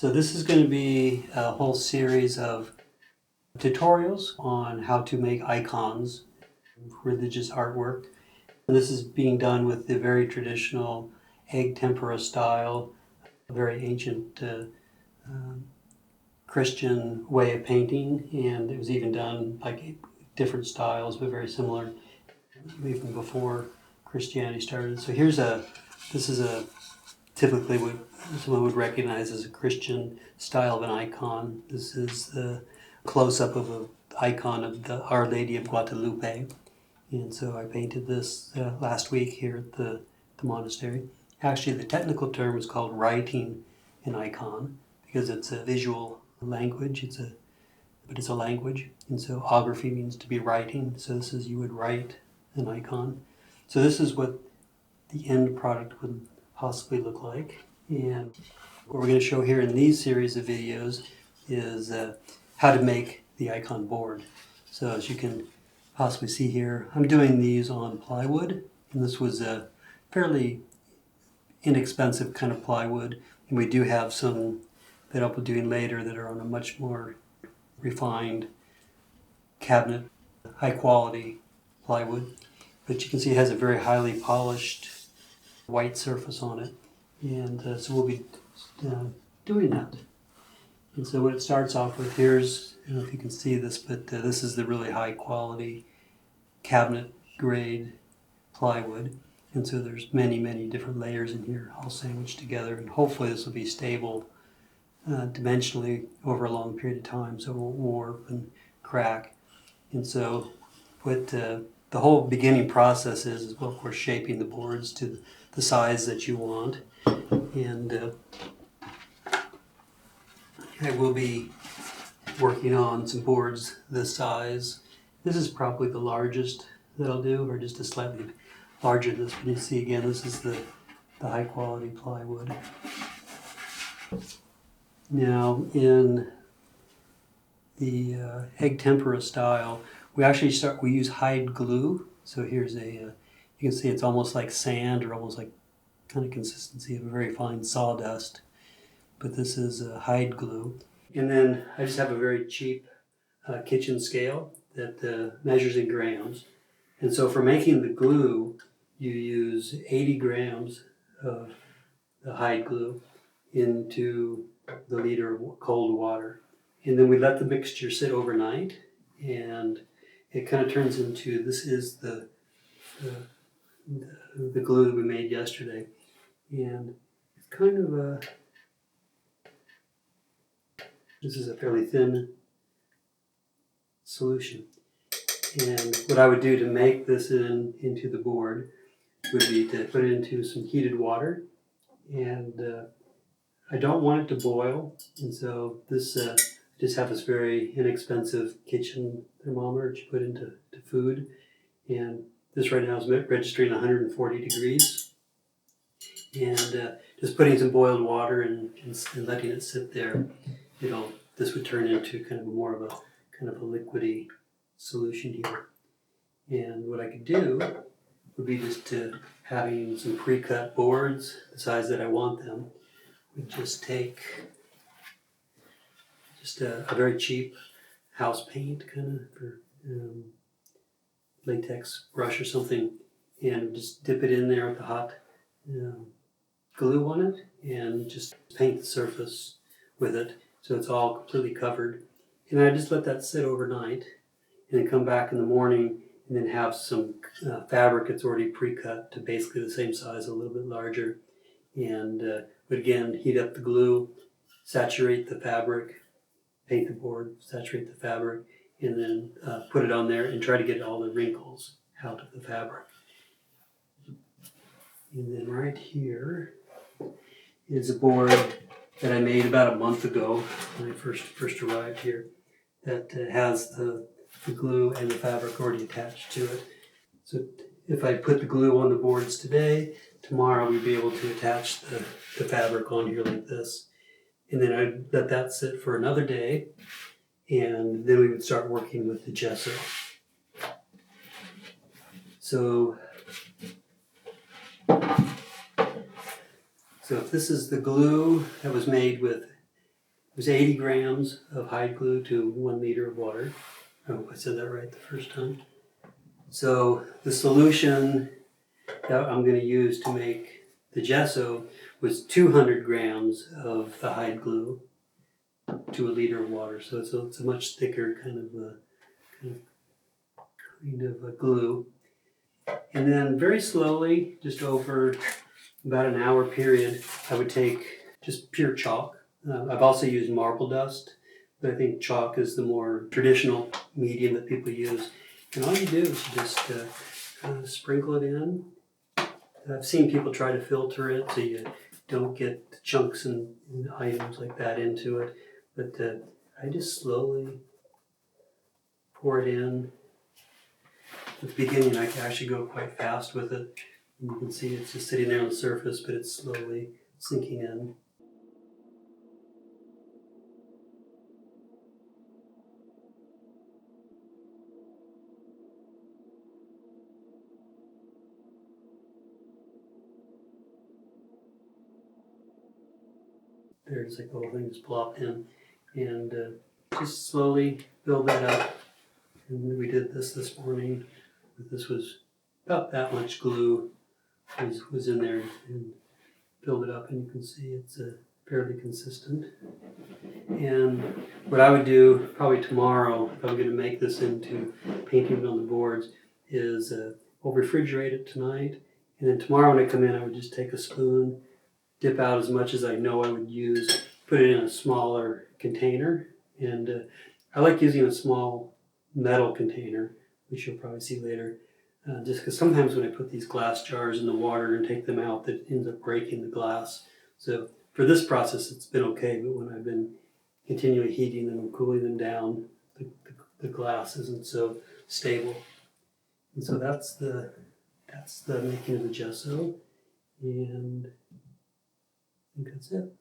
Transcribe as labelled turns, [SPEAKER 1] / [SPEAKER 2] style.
[SPEAKER 1] So this is going to be a whole series of tutorials on how to make icons, religious artwork. And this is being done with the very traditional egg tempera style, a very ancient Christian way of painting, and it was even done like different styles but very similar even before Christianity started. So this is a typically what someone would recognize as a Christian style of an icon. This is the close-up of an icon of the Our Lady of Guadalupe. And so I painted this last week here at the monastery. Actually, the technical term is called writing an icon because it's a visual language. But it's a language. And so ography means to be writing. So this is, you would write an icon. So this is what the end product would possibly look like. And what we're going to show here in these series of videos is how to make the icon board. So as you can possibly see here, I'm doing these on plywood, and this was a fairly inexpensive kind of plywood, and we do have some that I'll be doing later that are on a much more refined cabinet, high quality plywood. But you can see it has a very highly polished white surface on it, and so we'll be doing that. And so what it starts off with, here's, I don't know if you can see this, but this is the really high quality cabinet grade plywood. And so there's many different layers in here all sandwiched together, and hopefully this will be stable dimensionally over a long period of time, so it won't warp and crack. And so what the whole beginning process is, well, of course, shaping the boards to the size that you want. And I will be working on some boards this size. This is probably the largest that I'll do, or just a slightly larger than this. But you see again, this is the high quality plywood. Now in the egg tempera style, we use hide glue. So here's you can see it's almost like sand, or almost like kind of consistency of a very fine sawdust. But this is hide glue. And then I just have a very cheap kitchen scale that measures in grams. And so for making the glue, you use 80 grams of the hide glue into the liter of cold water. And then we let the mixture sit overnight, and it kind of turns into, this is the glue that we made yesterday. And it's kind of this is a fairly thin solution. And what I would do to make this into the board would be to put it into some heated water. And I don't want it to boil. And so this, just have this very inexpensive kitchen thermometer that you put into food. And this right now is registering 140 degrees. And just putting some boiled water and letting it sit there, this would turn into kind of more of a liquidy solution here. And what I could do would be just to having some pre-cut boards the size that I want them. We just take just a very cheap house paint kind of for latex brush or something, and just dip it in there with the hot glue on it, and just paint the surface with it so it's all completely covered. And I just let that sit overnight, and then come back in the morning and then have some fabric that's already pre-cut to basically the same size, a little bit larger. And but again, heat up the glue, saturate the fabric, paint the board, saturate the fabric, and then put it on there and try to get all the wrinkles out of the fabric. And then right here is a board that I made about a month ago when I first arrived here, that has the glue and the fabric already attached to it. So if I put the glue on the boards today, tomorrow we'd be able to attach the fabric on here like this. And then I'd let that sit for another day, and then we would start working with the gesso. So if this is the glue that was made with was 80 grams of hide glue to 1 liter of water. I hope I said that right the first time. So the solution that I'm going to use to make the gesso was 200 grams of the hide glue to a liter of water. So it's a much thicker kind of a glue. And then very slowly, just over about an hour period, I would take just pure chalk. I've also used marble dust, but I think chalk is the more traditional medium that people use. And all you do is you just sprinkle it in. I've seen people try to filter it so you don't get chunks and items like that into it. But I just slowly pour it in. At the beginning, I can actually go quite fast with it. And you can see it's just sitting there on the surface, but it's slowly sinking in. There's like the whole thing just plopped in. And just slowly build that up. And we did this morning. This was about that much glue was in there, and build it up, and you can see it's fairly consistent. And what I would do probably tomorrow, if I'm going to make this into painting it on the boards, is I'll refrigerate it tonight, and then tomorrow when I come in, I would just take a spoon, dip out as much as I know I would use, put it in a smaller container, and I like using a small metal container, which you'll probably see later, just because sometimes when I put these glass jars in the water and take them out, that ends up breaking the glass. So for this process, it's been okay, but when I've been continually heating them and cooling them down, the glass isn't so stable. And so that's the making of the gesso, and I think that's it.